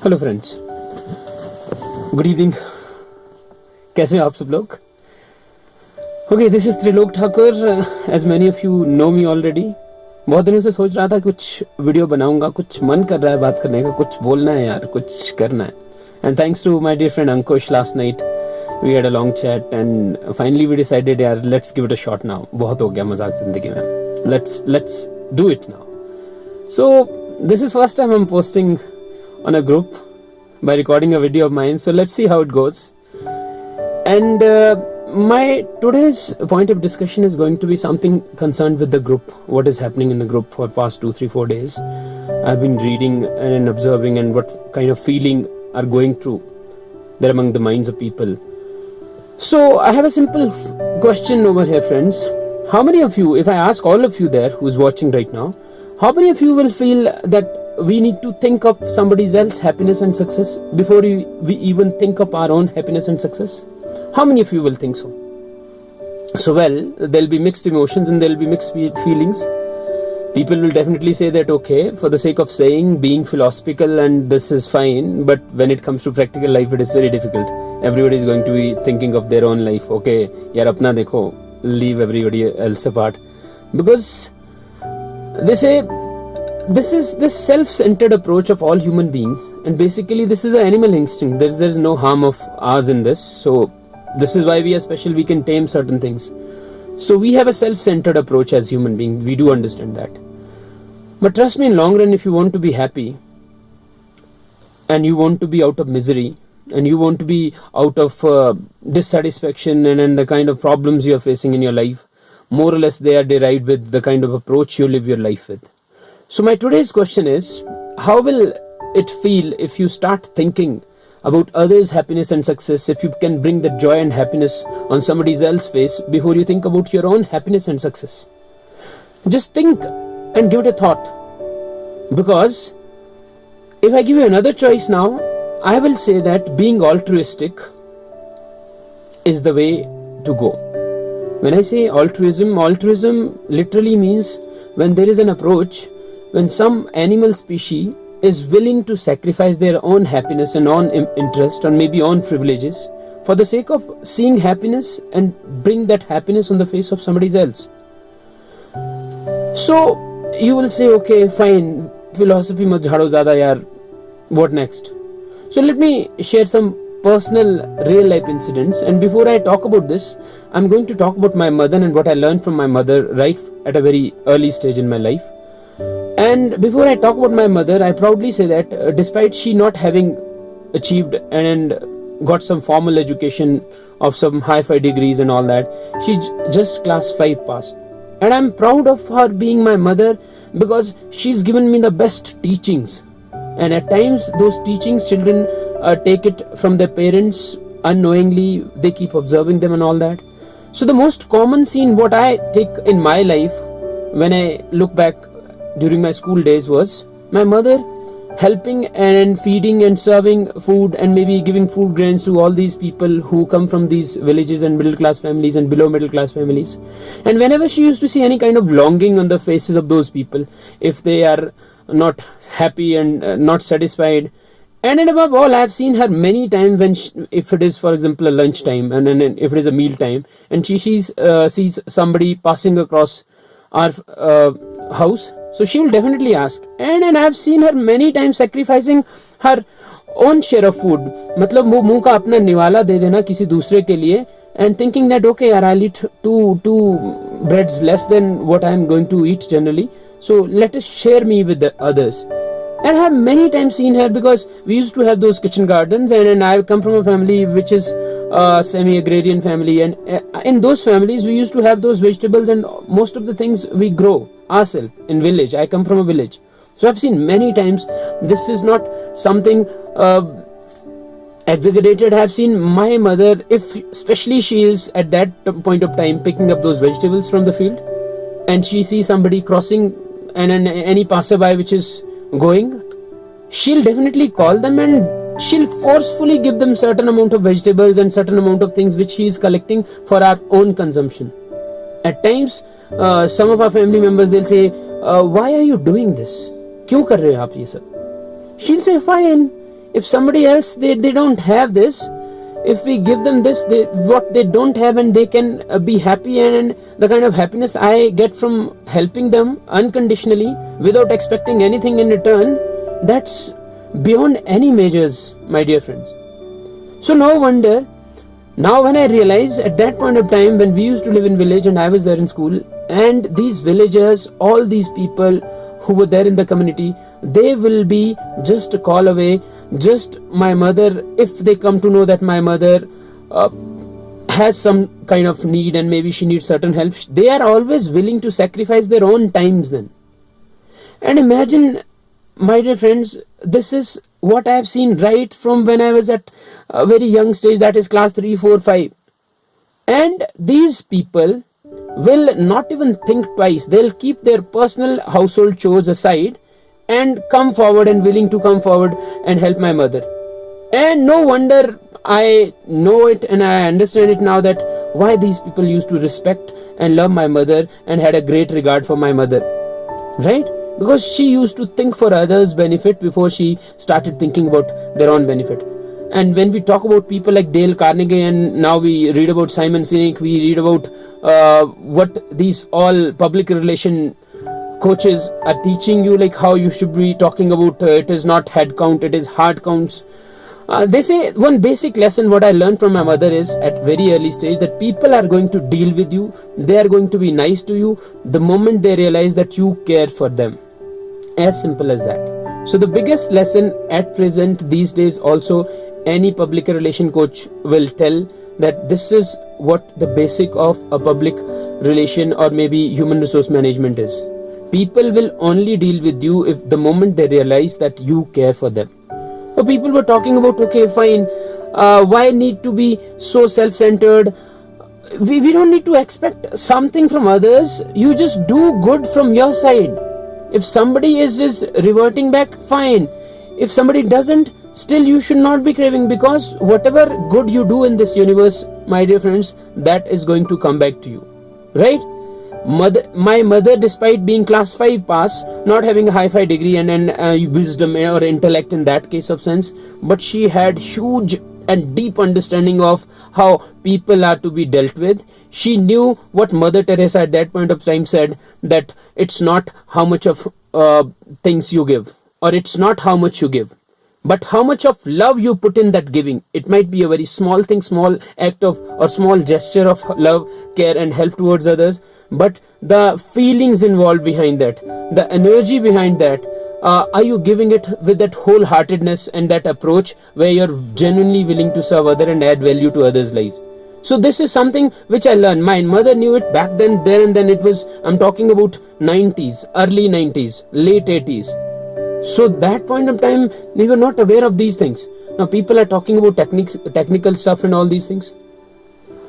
Hello friends, good evening. कैसे हो आप सब लोग? Okay, this is Trilok Thakur. As many of you know me already. बहुत दिनों से सोच रहा था कुछ वीडियो बनाऊंगा, कुछ मन कर रहा है बात करने का, कुछ बोलना है यार, कुछ करना है। And thanks to my dear friend Ankush, last night we had a long chat and finally we decided यार let's give it a shot now. बहुत हो गया मजाक जिंदगी में, let's do it now. So this is first time I'm posting on a group by recording a video of mine. So let's see how it goes. And my today's point of discussion is going to be something concerned with the group. What is happening in the group for past 2, 3, 4 days? I've been reading and observing and what kind of feeling are going through there among the minds of people. So I have a simple question over here, friends. How many of you, if I ask all of you there who's watching right now, how many of you will feel that we need to think of somebody else's happiness and success before we even think of our own happiness and success? How many of you will think so? So, well, there'll be mixed emotions and there'll be mixed feelings. People will definitely say that, okay, for the sake of saying, being philosophical and this is fine, but when it comes to practical life, it is very difficult. Everybody is going to be thinking of their own life. Okay, yaar apna dekho, leave everybody else apart. Because they say this is this self-centered approach of all human beings, and basically this is an animal instinct. There's no harm of ours in this. So this is why we are special. We can tame certain things. So we have a self-centered approach as human beings. We do understand that. But trust me, in long run, if you want to be happy and you want to be out of misery and you want to be out of dissatisfaction and the kind of problems you are facing in your life, more or less they are derived with the kind of approach you live your life with. So my today's question is, how will it feel if you start thinking about others' happiness and success, if you can bring the joy and happiness on somebody else's face before you think about your own happiness and success? Just think and give it a thought. Because if I give you another choice now, I will say that being altruistic is the way to go. When I say altruism literally means when there is an approach, when some animal species is willing to sacrifice their own happiness and own interest or maybe own privileges for the sake of seeing happiness and bring that happiness on the face of somebody else. So you will say, okay, fine, philosophy mat jhado zyada yaar, what next? So let me share some personal real life incidents, and before I talk about this, I'm going to talk about my mother and what I learned from my mother right at a very early stage in my life. And before I talk about my mother, I proudly say that despite she not having achieved and got some formal education of some hi-fi degrees and all that, she just class 5 passed, and I'm proud of her being my mother because she's given me the best teachings. And at times those teachings children take it from their parents unknowingly, they keep observing them and all that. So the most common scene what I take in my life when I look back during my school days was my mother helping and feeding and serving food and maybe giving food grains to all these people who come from these villages and middle class families and below middle class families. And whenever she used to see any kind of longing on the faces of those people, if they are not happy and not satisfied, and above all, I have seen her many times when if it is for example a lunch time and then if it is a meal time and she sees somebody passing across our house, so she will definitely ask, and I have seen her many times sacrificing her own share of food. मतलब वो मुंह का अपना निवाला दे देना किसी दूसरे के लिए, and thinking that okay यार, I'll eat two breads less than what I'm going to eat generally, so let us share me with the others. And I have many times seen her because we used to have those kitchen gardens, and I come from a family which is a semi-agrarian family, and in those families we used to have those vegetables and most of the things we grow ourselves in village. I come from a village, so I've seen many times. This is not something exaggerated. I have seen my mother, if especially she is at that point of time picking up those vegetables from the field, and she sees somebody crossing and any passerby which is going, she'll definitely call them and she'll forcefully give them certain amount of vegetables and certain amount of things which she is collecting for our own consumption. At times some of our family members, they'll say, why are you doing this? क्यों कर रहे हो आप ये सब? She'll say, fine, If somebody else, they don't have this, if we give them this, what they don't have, and they can be happy, and the kind of happiness I get from helping them unconditionally without expecting anything in return, that's beyond any measures, my dear friends. So no wonder, now when I realize at that point of time when we used to live in village and I was there in school, and these villagers, all these people who were there in the community, they will be just a call away. Just my mother, if they come to know that my mother has some kind of need and maybe she needs certain help, they are always willing to sacrifice their own times then. And imagine, my dear friends, this is what I have seen right from when I was at a very young stage, that is class 3, 4, 5. And these people will not even think twice. They'll keep their personal household chores aside and come forward and willing to come forward and help my mother. And no wonder, I know it and I understand it now, that why these people used to respect and love my mother and had a great regard for my mother, right? Because she used to think for others' benefit before she started thinking about their own benefit. And when we talk about people like Dale Carnegie, and now we read about Simon Sinek, we read about what these all public relation coaches are teaching you, like how you should be talking about it is not head count, it is heart counts. They say one basic lesson what I learned from my mother is at very early stage, that people are going to deal with you, they are going to be nice to you the moment they realize that you care for them. As simple as that. So the biggest lesson at present these days, also any public relation coach will tell, that this is what the basic of a public relation or maybe human resource management is. People will only deal with you if the moment they realize that you care for them. So people were talking about, okay, fine, why need to be so self-centered? We don't need to expect something from others. You just do good from your side. If somebody is reverting back, fine. If somebody doesn't, still you should not be craving, because whatever good you do in this universe, my dear friends, that is going to come back to you, right? My mother, despite being class 5 pass, not having a hi-fi degree and wisdom or intellect in that case of sense, but she had huge and deep understanding of how people are to be dealt with. She knew what Mother Teresa at that point of time said, that it's not how much of things you give, or it's not how much you give, but how much of love you put in that giving. It might be a very small thing, small act of or small gesture of love, care and help towards others, but the feelings involved behind that, the energy behind that, are you giving it with that wholeheartedness and that approach where you're genuinely willing to serve other and add value to others' lives? So this is something which I learned. My mother knew it back then, there and then. It was, I'm talking about 90s, early 90s, late 80s. So that point of time, we were not aware of these things. Now people are talking about technical stuff and all these things.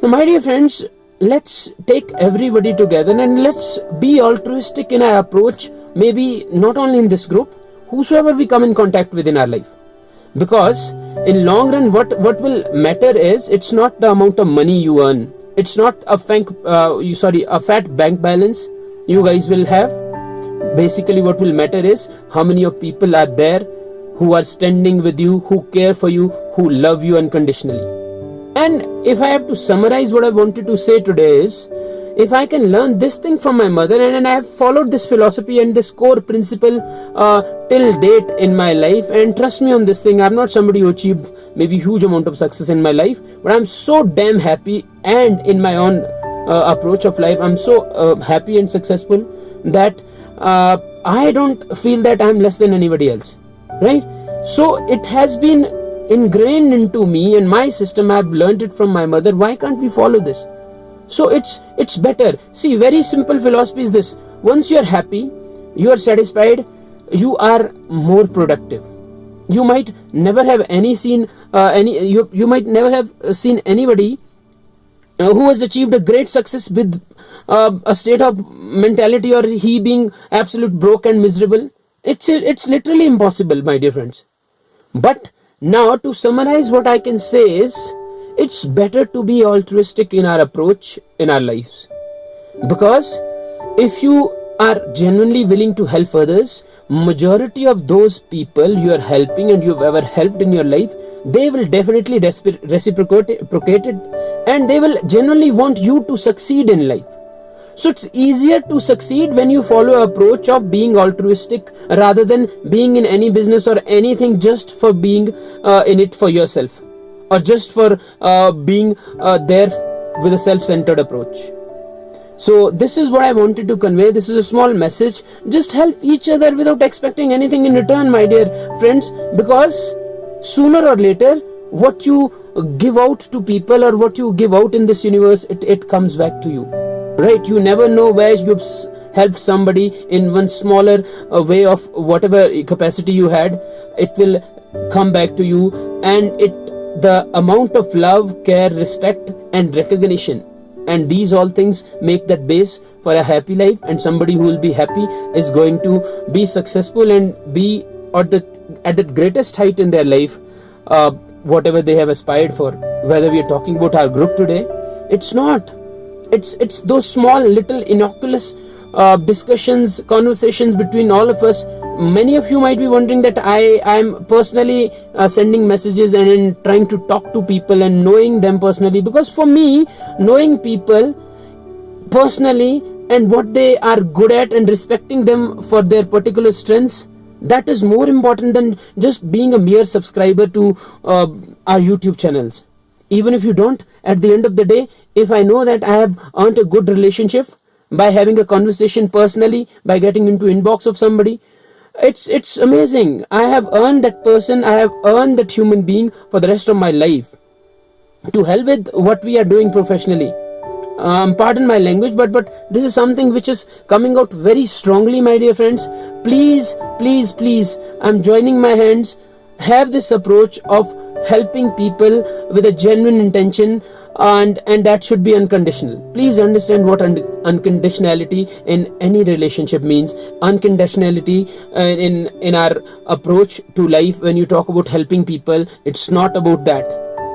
Now my dear friends, let's take everybody together and let's be altruistic in our approach, maybe not only in this group, whosoever we come in contact with in our life. Because in long run, what will matter is, it's not the amount of money you earn, it's not a fat bank balance you guys will have. Basically what will matter is how many of people are there who are standing with you, who care for you, who love you unconditionally. And if I have to summarize what I wanted to say today is, if I can learn this thing from my mother, and I have followed this philosophy and this core principle till date in my life, and trust me on this thing, I'm not somebody who achieved maybe huge amount of success in my life, but I'm so damn happy, and in my own approach of life, I'm so happy and successful that I don't feel that I'm less than anybody else, right? So it has been ingrained into me and my system. I've learned it from my mother. Why can't we follow this? So it's better. See, very simple philosophy is this: once you are happy, you are satisfied, you are more productive. You might never have you might never have seen anybody who has achieved a great success with a state of mentality, or he being absolute broke and miserable. It's literally impossible, my dear friends. But now, to summarize, what I can say is, it's better to be altruistic in our approach in our lives. Because if you are genuinely willing to help others, majority of those people you are helping and you've ever helped in your life, they will definitely reciprocate it, and they will genuinely want you to succeed in life. So it's easier to succeed when you follow an approach of being altruistic rather than being in any business or anything just for being in it for yourself, or just for being there with a self-centered approach. So this is what I wanted to convey. This is a small message. Just help each other without expecting anything in return, my dear friends, because sooner or later what you give out to people or what you give out in this universe, it comes back to you, right? You never know where you've helped somebody in one smaller way of whatever capacity you had. It will come back to you, and the amount of love, care, respect and recognition, and these all things make that base for a happy life. And somebody who will be happy is going to be successful and be at the greatest height in their life, whatever they have aspired for. Whether we are talking about our group today, it's those small little innocuous discussions, conversations between all of us. Many of you might be wondering that I'm personally sending messages and in trying to talk to people and knowing them personally, because for me, knowing people personally and what they are good at and respecting them for their particular strengths, that is more important than just being a mere subscriber to our YouTube channels. Even if you don't, at the end of the day, if I know that I have earned a good relationship by having a conversation personally, by getting into inbox of somebody, it's amazing. I have earned that person, I have earned that human being for the rest of my life. To hell with what we are doing professionally. Pardon my language, but this is something which is coming out very strongly, my dear friends. Please, please, please, I'm joining my hands. Have this approach of helping people with a genuine intention, and that should be unconditional. Please understand what unconditionality in any relationship means. Unconditionality in our approach to life, when you talk about helping people, it's not about that.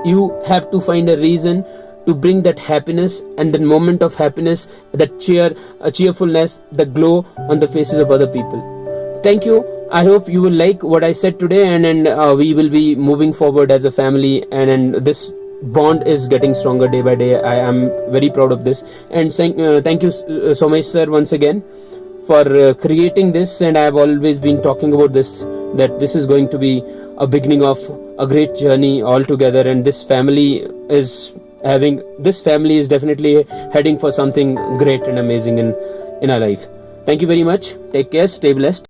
You have to find a reason to bring that happiness and that moment of happiness, that cheerfulness, the glow on the faces of other people. Thank you. I hope you will like what I said today, and we will be moving forward as a family, and this bond is getting stronger day by day. I am very proud of this, and thank you so much, sir, once again for creating this. And I have always been talking about this, that this is going to be a beginning of a great journey all together, and this family is definitely heading for something great and amazing in our life. Thank you very much. Take care. Stay blessed.